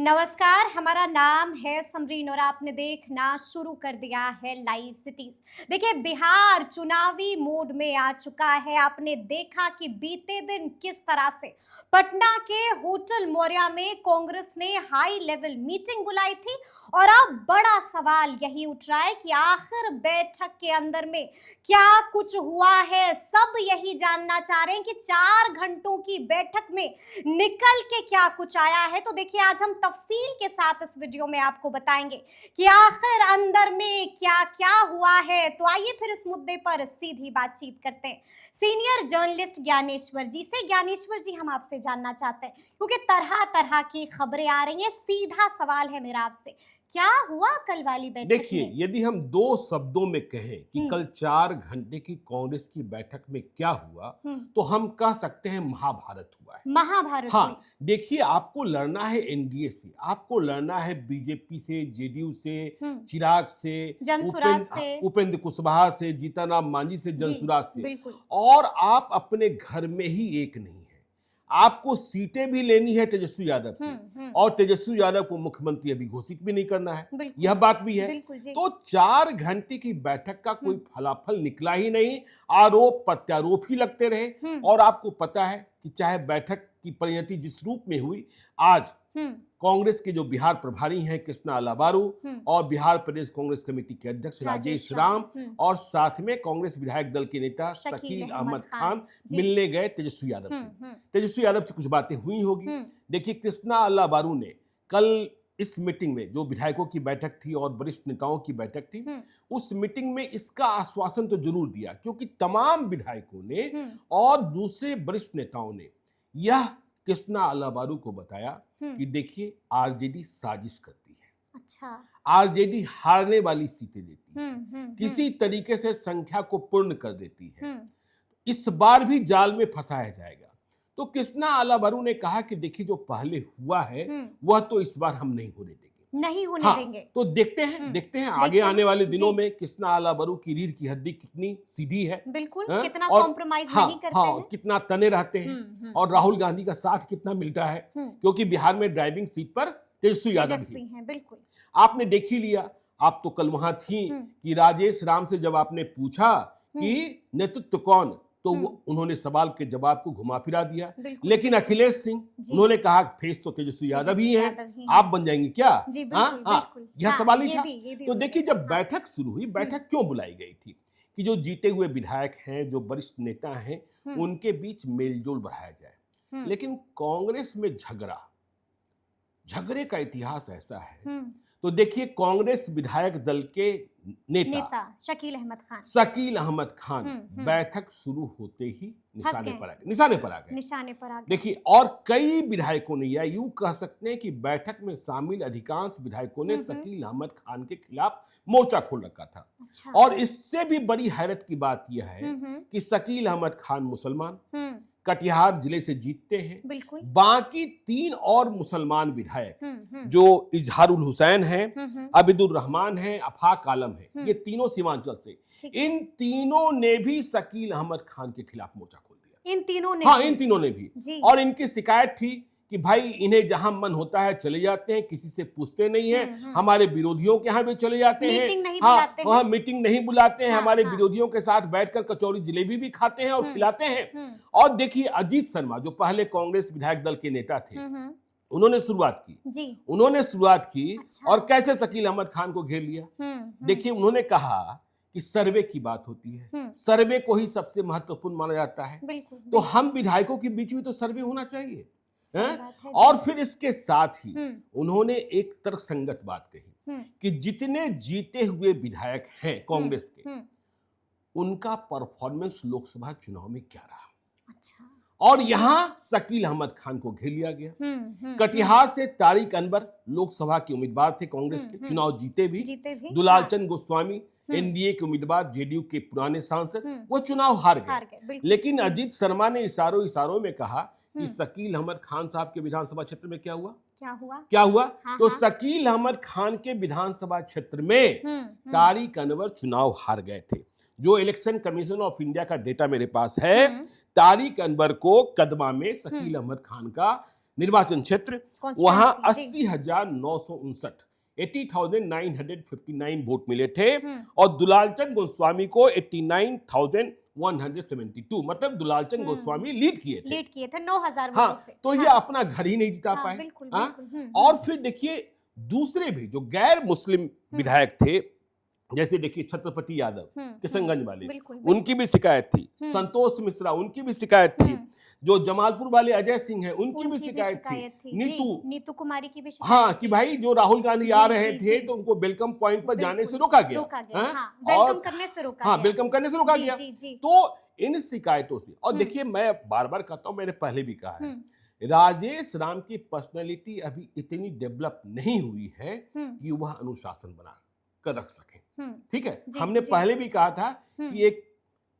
नमस्कार, हमारा नाम है समरीन और आपने देखना शुरू कर दिया है लाइव सिटीज। देखिए, बिहार चुनावी मोड में आ चुका है। आपने देखा कि बीते दिन किस तरह से पटना के होटल मौर्या में कांग्रेस ने हाई लेवल मीटिंग बुलाई थी और अब बड़ा सवाल यही उठ रहा है कि आखिर बैठक के अंदर में क्या कुछ हुआ है। सब यही जानना चाह रहे हैं कि 4 घंटों की बैठक में निकल के क्या कुछ आया है। तो देखिए, आज हम तफसील के साथ इस वीडियो में आपको बताएंगे कि आखिर अंदर में क्या क्या हुआ है। तो आइए फिर इस मुद्दे पर सीधी बातचीत करते हैं सीनियर जर्नलिस्ट ज्ञानेश्वर जी से। ज्ञानेश्वर जी, हम आपसे जानना चाहते हैं क्योंकि तरह तरह की खबरें आ रही हैं। सीधा सवाल है मेरा आपसे, क्या हुआ कल वाली बैठक देखिए, में? यदि हम दो शब्दों में कहें कि कल 4 घंटे की कांग्रेस की बैठक में क्या हुआ, तो हम कह सकते हैं महाभारत हुआ है। महाभारत हुई। हाँ, देखिए, आपको लड़ना है एनडीए से, आपको लड़ना है बीजेपी से, जेडीयू से, चिराग से, जनसुराज से, उपेंद्र कुशवाहा से, जीतनराम मांझी से, जनसुराज से, बिल्कुल। और आप अपने घर में ही एक नहीं है। आपको सीटें भी लेनी है तेजस्वी यादव से, और तेजस्वी यादव को मुख्यमंत्री अभी घोषित भी नहीं करना है, यह बात भी है। तो 4 घंटे की बैठक का कोई फलाफल निकला ही नहीं, आरोप प्रत्यारोप ही लगते रहे। और आपको पता है कि चाहे बैठक की परिणति जिस रूप में हुई, आज कांग्रेस के जो बिहार प्रभारी हैं कृष्णा अलाबारू और बिहार प्रदेश कांग्रेस कमेटी के अध्यक्ष राजेश राम और साथ में कांग्रेस विधायक दल के नेता शकील अहमद खान मिलने गए तेजस्वी यादव से। तेजस्वी यादव से कुछ बातें हुई होगी। देखिए, कृष्णा अलाबारू ने कल इस मीटिंग में, जो विधायकों की बैठक थी और वरिष्ठ नेताओं की बैठक थी, उस मीटिंग में इसका आश्वासन तो जरूर दिया, क्योंकि तमाम विधायकों ने और दूसरे वरिष्ठ नेताओं ने यह कृष्णा अलाबारू को बताया कि देखिए, आरजेडी साजिश करती है। अच्छा। आरजेडी हारने वाली सीटें देती है, किसी तरीके से संख्या को पूर्ण कर देती है, इस बार भी जाल में फंसाया जाएगा। तो कृष्णा अलाबारू ने कहा कि देखिए, जो पहले हुआ है वह तो इस बार हम नहीं होने देंगे, नहीं होने देंगे। तो देखते हैं आगे आने वाले दिनों में कृष्णा अलाबारू की रीढ़ की हड्डी कितनी सीधी है, बिल्कुल, कितना कॉम्प्रोमाइज नहीं करते हैं, कितना तने रहते हैं, और राहुल गांधी का साथ कितना मिलता है, क्योंकि बिहार में ड्राइविंग सीट पर तेजस्वी यादव हैं। बिल्कुल, आपने देख ही लिया। आप तो कल वहां थी कि राजेश राम से जब आपने पूछा कि नेतृत्व कौन, तो उन्होंने सवाल के जवाब को घुमा फिरा दिया। लेकिन अखिलेश सिंह, उन्होंने कहा फेस तो तेजस्वी यादव ही हैं, आप बन जाएंगी क्या? यह सवाल ही था। तो देखिए, जब बैठक शुरू हुई, बैठक क्यों बुलाई गई थी कि जो जीते हुए विधायक हैं, जो वरिष्ठ नेता हैं, उनके बीच मेलजोल बढ़ाया जाए। लेकिन कांग्रेस में झगड़े का इतिहास ऐसा है। तो देखिए, कांग्रेस विधायक दल के नेता शकील अहमद खान बैठक शुरू होते ही निशाने पर आ गए। देखिए, और कई विधायकों ने, या यूं कह सकते हैं कि बैठक में शामिल अधिकांश विधायकों ने शकील अहमद खान के खिलाफ मोर्चा खोल रखा था। अच्छा। और इससे भी बड़ी हैरत की बात यह है कि शकील अहमद खान मुसलमान, कटिहार जिले से जीतते हैं। बाकी 3 और मुसलमान विधायक जो इजहारुल हुसैन हैं, अबिदुर रहमान हैं, अफाक आलम हैं, ये तीनों सीमांचल से, इन तीनों ने भी शकील अहमद खान के खिलाफ मोर्चा खोल दिया। इन तीनों ने भी। और इनकी शिकायत थी कि भाई, इन्हें जहां मन होता है चले जाते हैं, किसी से पूछते नहीं हैं, हमारे विरोधियों के यहाँ भी चले जाते हैं, वहाँ मीटिंग नहीं बुलाते हैं, हमारे विरोधियों के साथ बैठकर कचौरी जलेबी भी खाते हैं और खिलाते हैं। और देखिए, अजीत शर्मा, जो पहले कांग्रेस विधायक दल के नेता थे, उन्होंने शुरुआत की। अच्छा। और कैसे शकील अहमद खान को घेर लिया। देखिए, उन्होंने कहा कि सर्वे की बात होती है, सर्वे को ही सबसे महत्वपूर्ण माना जाता है, तो हम विधायकों के बीच में तो सर्वे होना चाहिए। और फिर इसके साथ ही उन्होंने एक तर्कसंगत बात कही कि जितने जीते हुए विधायक हैं कांग्रेस के, उनका परफॉर्मेंस लोकसभा चुनाव में क्या रहा। अच्छा। और यहां शकील अहमद खान को घेर लिया गया। कटिहार से तारिक अनवर लोकसभा के उम्मीदवार थे कांग्रेस के, चुनाव जीते भी। दुलाल चंद गोस्वामी एनडीए के उम्मीदवार, जेडीयू के पुराने सांसद, वो चुनाव हार गए। लेकिन अजीत शर्मा ने इशारों में कहा कि शकील अहमद खान साहब के विधानसभा क्षेत्र में क्या हुआ। तो शकील अहमद खान के विधानसभा क्षेत्र में तारिक अनवर चुनाव हार गए थे। जो इलेक्शन कमीशन ऑफ इंडिया का डेटा मेरे पास है, तारिक अनवर को कदमा में शकील अहमद खान का निर्वाचन क्षेत्र, वहां 80,959 80,959 वोट मिले थे और दुलालचंद गोस्वामी को 89,172, मतलब दुलालचंद गोस्वामी लीड किए थे 9,000 हाँ, वोटों से। तो ये अपना घर ही नहीं जिता पाए। बिल्कुल, और फिर देखिए दूसरे भी जो गैर मुस्लिम विधायक थे, जैसे देखिए छत्रपति यादव किशनगंज वाले, उनकी भी शिकायत थी, संतोष मिश्रा उनकी भी शिकायत थी, जो जमालपुर वाले अजय सिंह हैं उनकी भी शिकायत थी, नीतू कुमारी की भी शिकायत हाँ कि भाई जो राहुल गांधी आ रहे थे तो उनको वेलकम पॉइंट पर जाने से रोका गया, वेलकम करने से रोका गया, वेलकम करने से रोका गया। तो इन शिकायतों से, और देखिए मैं बार बार कहता हूं, मैंने पहले भी कहा है, राजेश राम की पर्सनैलिटी अभी इतनी डेवलप नहीं हुई है कि वह अनुशासन बना कर रख सके। ठीक है, हमने पहले भी कहा था कि एक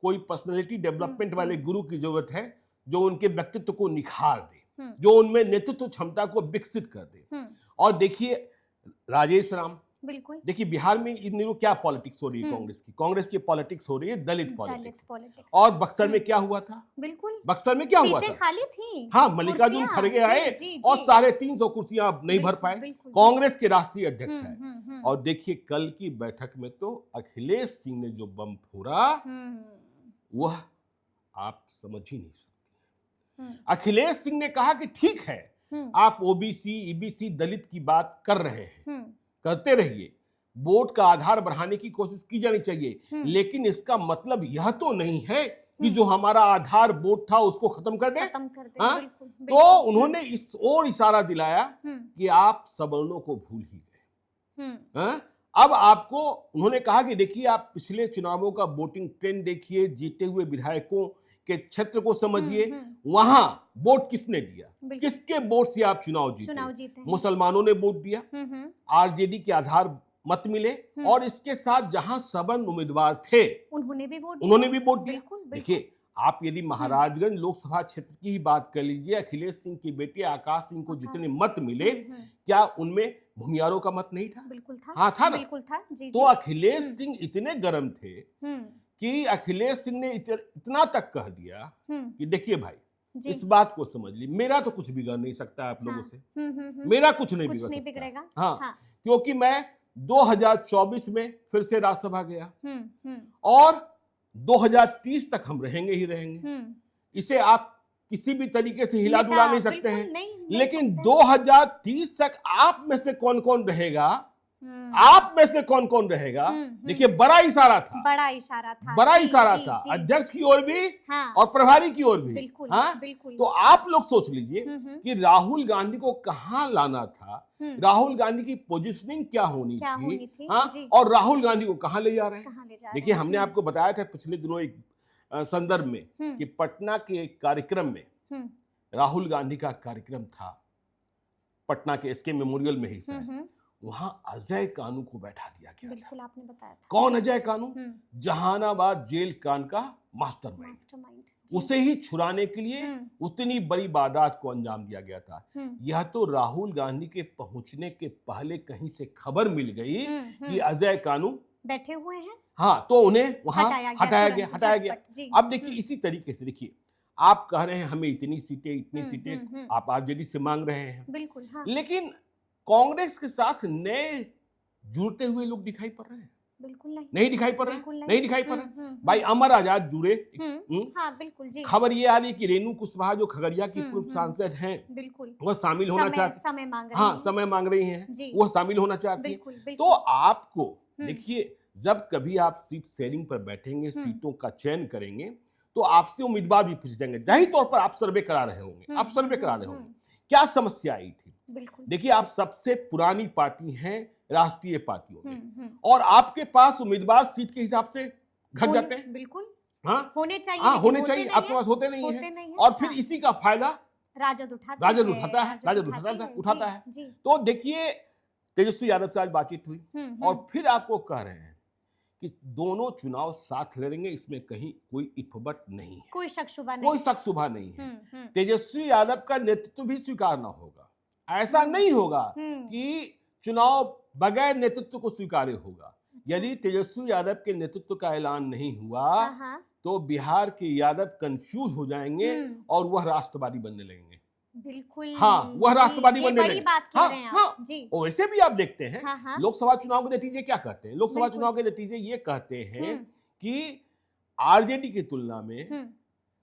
कोई पर्सनैलिटी डेवलपमेंट वाले गुरु की जरूरत है जो उनके व्यक्तित्व को निखार दे, जो उनमें नेतृत्व क्षमता को विकसित कर दे। और देखिए राजेश राम, बिल्कुल देखिए बिहार में इन दिनों क्या पॉलिटिक्स हो रही है, कांग्रेस की पॉलिटिक्स हो रही है, दलित पॉलिटिक्स। और बक्सर में क्या हुआ था, बिल्कुल बक्सर में क्या हुआ था, खाली थी, हाँ मल्लिकार्जुन खड़गे आए और 350 कुर्सियां नहीं भर पाए, कांग्रेस के राष्ट्रीय अध्यक्ष है। और देखिए कल की बैठक में तो अखिलेश सिंह ने जो बम फोड़ा वह आप समझ ही नहीं सकती। अखिलेश सिंह ने कहा कि ठीक है आप ओबीसी ईबीसी दलित की बात कर रहे हैं, करते रहिए, वोट का आधार बढ़ाने की कोशिश की जानी चाहिए, लेकिन इसका मतलब यह तो नहीं है कि जो हमारा आधार वोट था उसको खत्म कर दे। बिल्कुल, तो उन्होंने इस ओर इशारा दिलाया कि आप सवर्णों को भूल ही गए। अब आपको उन्होंने कहा कि देखिए आप पिछले चुनावों का वोटिंग ट्रेंड देखिए, जीते हुए विधायकों के क्षेत्र को समझिए, वहां वोट किसने दिया, किसके वोट से आप चुनाव जीते। मुसलमानों ने वोट दिया, आरजेडी के आधार मत मिले, और इसके साथ जहां सवर्ण उम्मीदवार थे उन्होंने भी वोट दिया। देखिए आप यदि महाराजगंज लोकसभा क्षेत्र की ही बात कर लीजिए, अखिलेश सिंह की बेटी आकाश सिंह को जितने मत मिले, क्या उनमें भूमियारों का मत नहीं था? बिल्कुल था, हाँ था ना, बिल्कुल था। तो अखिलेश सिंह इतने गर्म थे कि अखिलेश सिंह ने इतना तक कह दिया कि देखिए भाई इस बात को समझ ली, मेरा तो कुछ बिगड़ नहीं सकता आप लोगों से, मेरा कुछ नहीं बिगड़ेगा। हाँ, क्योंकि मैं 2024 में फिर से राज्यसभा गया और 2030 तक हम रहेंगे ही रहेंगे, इसे आप किसी भी तरीके से हिला डुला नहीं सकते हैं। लेकिन 2030 तक आप में से कौन कौन रहेगा, आप में से कौन कौन रहेगा, देखिए बड़ा इशारा था, बड़ा इशारा था अध्यक्ष की ओर भी और प्रभारी की ओर भी। तो आप लोग सोच लीजिए कि राहुल गांधी को कहां लाना था, राहुल गांधी की पोजीशनिंग क्या होनी थी, और राहुल गांधी को कहां ले जा रहे हैं। देखिए हमने आपको बताया था पिछले दिनों एक संदर्भ में कि पटना के एक कार्यक्रम में राहुल गांधी का कार्यक्रम था, पटना के एसके मेमोरियल में ही शायद, वहां अजय कानू को बैठा दिया गया। बिल्कुल आपने बताया था। कौन अजय कानू? जहानाबाद जेल कांड का मास्टरमाइंड, उसे ही छुड़ाने के लिए उतनी बड़ी वारदात को अंजाम दिया गया था। यह तो राहुल गांधी के पहुंचने के पहले कहीं से खबर मिल गई कि अजय कानू बैठे हुए हैं, हाँ, तो उन्हें वहां हटाया गया। अब देखिए इसी तरीके से, देखिए आप कह रहे हैं हमें इतनी सीटें आप आरजेडी से मांग रहे हैं, बिल्कुल, लेकिन कांग्रेस के साथ नए जुड़ते हुए लोग दिखाई पड़ रहे हैं? बिल्कुल नहीं दिखाई पड़ रहे। भाई अमर आजाद जुड़े, हाँ, बिल्कुल जी। खबर ये आ रही कि रेणु कुशवाहा जो खगड़िया की पूर्व सांसद हैं, बिल्कुल वह शामिल होना चाहती, समय मांग रही हैं, वह शामिल होना चाहती है। तो आपको देखिए जब कभी आप सीट शेयरिंग पर बैठेंगे, सीटों का चयन करेंगे, तो आपसे उम्मीदवार भी पूछ जाएंगे, जाहिर तौर पर आप सर्वे करा रहे होंगे, क्या समस्या आई थी। देखिए आप सबसे पुरानी पार्टी हैं राष्ट्रीय पार्टियों में, और आपके पास उम्मीदवार सीट के हिसाब से घट जाते हैं, बिल्कुल होने चाहिए, आपके पास होते नहीं है, और फिर इसी का फायदा राजद उठाता है। तो देखिए तेजस्वी यादव से आज बातचीत हुई और फिर आपको कह रहे हैं कि दोनों चुनाव साथ लड़ेंगे, इसमें कहीं कोई इफबट नहीं है, कोई शक शुबा नहीं है। तेजस्वी यादव का नेतृत्व भी स्वीकारना होगा, ऐसा नहीं होगा कि चुनाव बगैर नेतृत्व को स्वीकार्य होगा। यदि तेजस्वी यादव के नेतृत्व का ऐलान नहीं हुआ तो बिहार के यादव कंफ्यूज हो जाएंगे और वह राष्ट्रवादी बनने लगेंगे। बिल्कुल। हाँ, वह राष्ट्रवादी ये बनने बड़ी लगे। बात कह हाँ, रहे हैं हाँ, आप। जी। और वैसे भी आप देखते हैं हाँ, हाँ। लोकसभा चुनाव के नतीजे क्या कहते हैं? लोकसभा बिल्कुल। चुनाव के नतीजे ये कहते हैं हुँ, कि आरजेडी की तुलना में हुँ,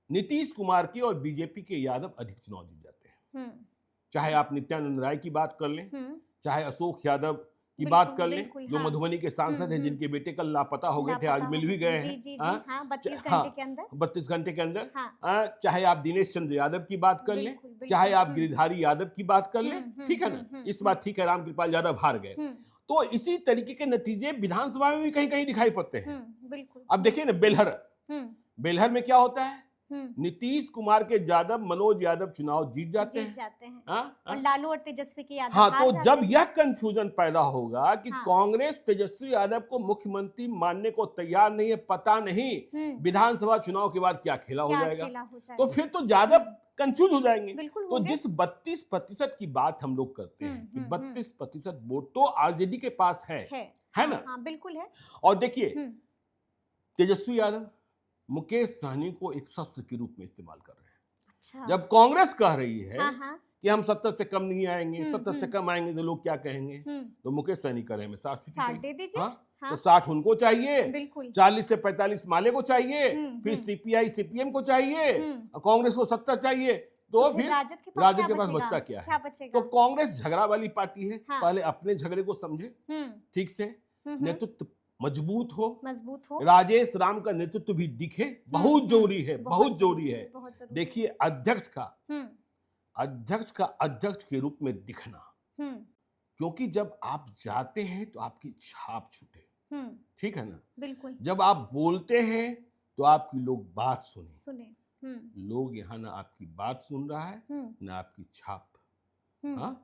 नीतीश कुमार के और बीजेपी के यादव अधिक चुनाव जीत जाते हैं। हुँ, चाहे आप नित्यानंद राय की बात कर लें, हुँ। चाहे अशोक यादव की बात बिल्कुल, कर लें, बिल्कुल, जो हाँ। मधुबनी के सांसद हैं, हुँ। जिनके बेटे कल लापता हो गए थे, आज लापता मिल हो भी गए गए थे। हैं। जी, हाँ, हाँ, 32 हाँ, घंटे के अंदर। 32 घंटे के अंदर। हाँ। चाहे आप दिनेश चंद्र यादव की बात कर लें, बिल्कुल, बिल्कुल। चाहे आप हुँ, गिरिधारी यादव की बात कर हुँ, लें, हुँ, ठीक है हुँ, ना? हुँ, इस हुँ, बार ठीक है, रामकृपाल यादव हार गए। हुँ, तो इसी तरीके के नतीजे विधानसभा में भी कहीं-कहीं दिखाई पड़ते हैं। बिल्कुल। अब देखिए ना बेलहर, हुँ, बेलहर में क्या होता है? हुँ, नीतीश कुमार के यादव, मनोज यादव चुनाव जीत जाते जीत हैं। जाते हैं। हाँ, और हाँ। लालू और तेजस्वी के यादव हाँ, हार तो जाते जब हैं। यह कंफ्यूजन पैदा होगा कि हाँ। कांग्रेस तेजस्वी यादव को मुख्यमंत्री मानने को तैयार नहीं है, पता नहीं हुँ, विधानसभा चुनाव के बाद क्या खेला हो क्या जाएगा, खेला हो तो जाएगा। फिर तो ज्यादा हुँ, कंफ्यूज हो जाएंगे। बिल्कुल तो होंगे। जिस 32% की बात हम लोग करते हुँ, हैं कि हुँ, हुँ। 32% वोट तो आरजेडी के पास है हाँ, ना? हाँ, बिल्कुल है। और देखिए हुँ, तेजस्वी यादव मुकेश सहनी को एक शस्त्र के रूप में इस्तेमाल कर रहे हैं। अच्छा। जब कांग्रेस कह रही है हाँ, हाँ। कि हम 70 से कम नहीं आएंगे, हुँ, 70 से हुँ, कम आएंगे तो लोग क्या कहेंगे, हुँ। तो मुकेश सहनी कह रहे हैं 60 सीटें 60 चाहिए। दे दीजिए। हाँ, तो हाँ, 60 उनको चाहिए, बिल्कुल। 40 से 45 माले को चाहिए, हुँ, फिर हुँ, सीपीआई सीपीएम को चाहिए, हुँ। और कांग्रेस को 70 चाहिए, तो तो फिर फिर राजद के पास राजद क्या के पास बचेगा? बचता क्या क्या है? बचेगा? तो कांग्रेस झगड़ा वाली पार्टी है, हाँ। पहले अपने झगड़े को समझे हुँ, ठीक से, हुँ, हुँ। नेतृत्व मजबूत हो, मजबूत हो। राजेश राम का नेतृत्व भी दिखे, बहुत जरूरी है, बहुत जरूरी है। बहुत ज़रूरी है। देखिए हुँ, अध्यक्ष का अध्यक्ष के रूप में दिखना, हुँ, क्योंकि जब आप जाते हैं तो आपकी छाप छूटे, हुँ, ठीक है ना? बिल्कुल। जब आप बोलते हैं तो आपकी लोग बात सुने। सुने। हुँ, लोग यहाँ ना आपकी बात सुन रहा है, हुँ, ना आपकी छाप। हुँ। हाँ,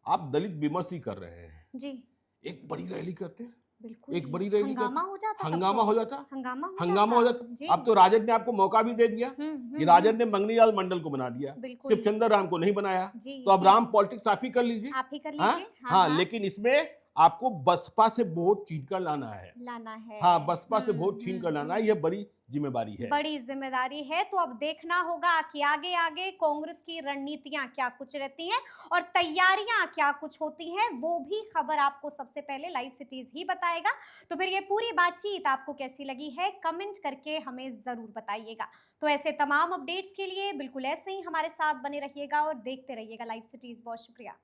आप दलित विमर्श ही कर रहे हैं। जी, एक बड़ी रैली करते हैं, बिल्कुल। एक बड़ी रैली हंगामा करते हो जाता तब हंगामा तो। हो जाता, हंगामा हो हंगामा हो जाता। जाता। जी। अब तो राजद ने आपको मौका भी दे दिया हुँ, कि हुँ, राजद हुँ। ने मंगनीलाल मंडल को बना दिया, बिल्कुल। शिवचंद्र राम को नहीं बनाया, जी, तो अब जी। राम पॉलिटिक्स आप ही कर लीजिए। आप ही कर हाँ, लीजिए। हाँ, हाँ, हाँ। लेकिन इसमें आपको बसपा से वोट छीन कर लाना है। लाना है। हाँ, बसपा से हुँ, वोट छीन कर हुँ, लाना है, हुँ। यह बड़ी जिम्मेदारी है। बड़ी जिम्मेदारी है, तो अब देखना होगा कि आगे आगे कांग्रेस की रणनीतियां क्या कुछ रहती हैं और तैयारियां क्या कुछ होती हैं, वो भी खबर आपको सबसे पहले लाइव सिटीज ही बताएगा। तो फिर ये पूरी बातचीत आपको कैसी लगी है, कमेंट करके हमें जरूर बताइएगा। तो ऐसे तमाम अपडेट्स के लिए बिल्कुल ऐसे ही हमारे साथ बने रहिएगा और देखते रहिएगा लाइव सिटीज। बहुत शुक्रिया।